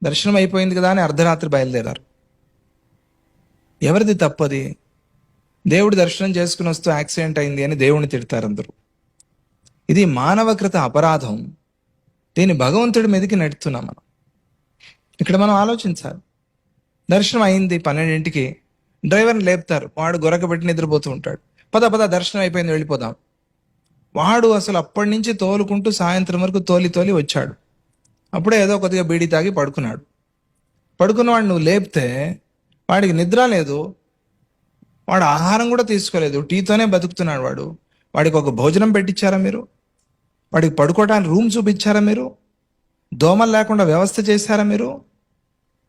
దర్శనం అయిపోయింది కదా అని అర్ధరాత్రి బయలుదేరారు. ఎవరిది తప్పది? దేవుడు దర్శనం చేసుకుని వస్తూ యాక్సిడెంట్ అయింది అని దేవుడిని తిడతారు అందరూ. ఇది మానవకృత అపరాధం. దీన్ని భగవంతుడి మీదకి నెడుతున్నాం మనం. ఇక్కడ మనం ఆలోచించాలి. దర్శనం అయింది 12ంటికి, డ్రైవర్ని లేపుతారు, వాడు గొరకబెట్టి నిద్రపోతూ ఉంటాడు. పద పద దర్శనం అయిపోయింది వెళ్ళిపోదాం. వాడు అసలు అప్పటి నుంచి తోలుకుంటూ సాయంత్రం వరకు తోలి వచ్చాడు. అప్పుడే ఏదో కొద్దిగా బీడీ తాగి పడుకున్నాడు. పడుకున్నవాడు నువ్వు లేపితే వాడికి నిద్ర లేదు, వాడు ఆహారం కూడా తీసుకోలేదు, టీతోనే బతుకుతున్నాడు వాడు. వాడికి ఒక భోజనం పెట్టించారా మీరు? వాడికి పడుకోవడానికి రూమ్ చూపించారా మీరు? దోమలు లేకుండా వ్యవస్థ చేశారా మీరు?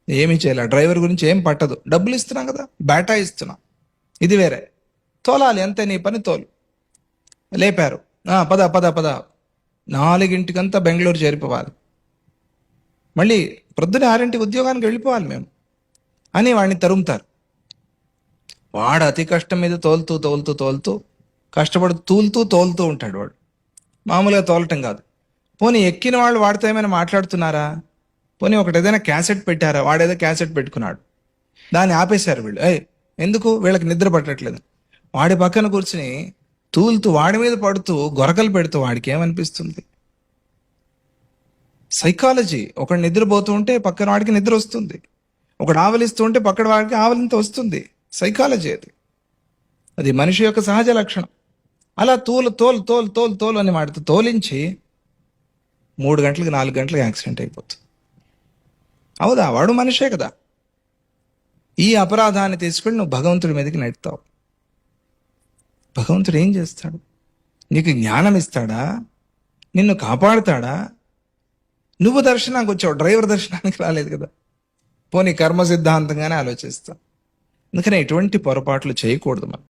ఏమీ చేయలే. డ్రైవర్ గురించి ఏం పట్టదు, డబ్బులు ఇస్తున్నాం కదా, బేటా ఇస్తున్నాం. ఇది వేరే, తోలాలి అంతే, నీ పని తోలు. లేపారు, పద పద పద, 4ంటికంతా బెంగళూరు చేరిపోవాలి, మళ్ళీ ప్రొద్దున 6ంటికి ఉద్యోగానికి వెళ్ళిపోవాలి మేము అని వాడిని తరుముతారు. వాడు అతి కష్టం మీద తోలుతూ కష్టపడుతూ తోలుతూ ఉంటాడు. వాడు మామూలుగా తోలటం కాదు. పోనీ ఎక్కిన వాళ్ళు వాడితో ఏమైనా మాట్లాడుతున్నారా? పోనీ ఒకటి ఏదైనా క్యాసెట్ పెట్టారా? వాడేదో క్యాసెట్ పెట్టుకున్నాడు, దాన్ని ఆపేశారు వీళ్ళు. ఎందుకు? వీళ్ళకి నిద్ర పట్టట్లేదు. వాడి పక్కన కూర్చుని తూలుతూ వాడి మీద పడుతూ గొరకలు పెడుతూ వాడికి ఏమనిపిస్తుంది? సైకాలజీ. ఒకడు నిద్రపోతూ ఉంటే పక్కన వాడికి నిద్ర వస్తుంది, ఒకడు ఆవలిస్తూ ఉంటే పక్కన వాడికి ఆవలింత వస్తుంది. సైకాలజీ అది మనిషి యొక్క సహజ లక్షణం. అలా తోలు అని వాడితో తోలించి 3 గంటలకు 4 గంటలకు యాక్సిడెంట్ అయిపోతుంది. అవుదా? వాడు మనిషే కదా. ఈ అపరాధాన్ని తీసుకెళ్ళి నువ్వు భగవంతుడి మీదకి నెడతావు. భగవంతుడు ఏం చేస్తాడు? నీకు జ్ఞానం ఇస్తాడా? నిన్ను కాపాడుతాడా? నువ్వు దర్శనానికి వచ్చావు, డ్రైవర్ దర్శనానికి రాలేదు కదా. పోనీ కర్మ సిద్ధాంతంగానే ఆలోచిస్తా. అందుకనే ఎటువంటి పొరపాట్లు చేయకూడదు మనం.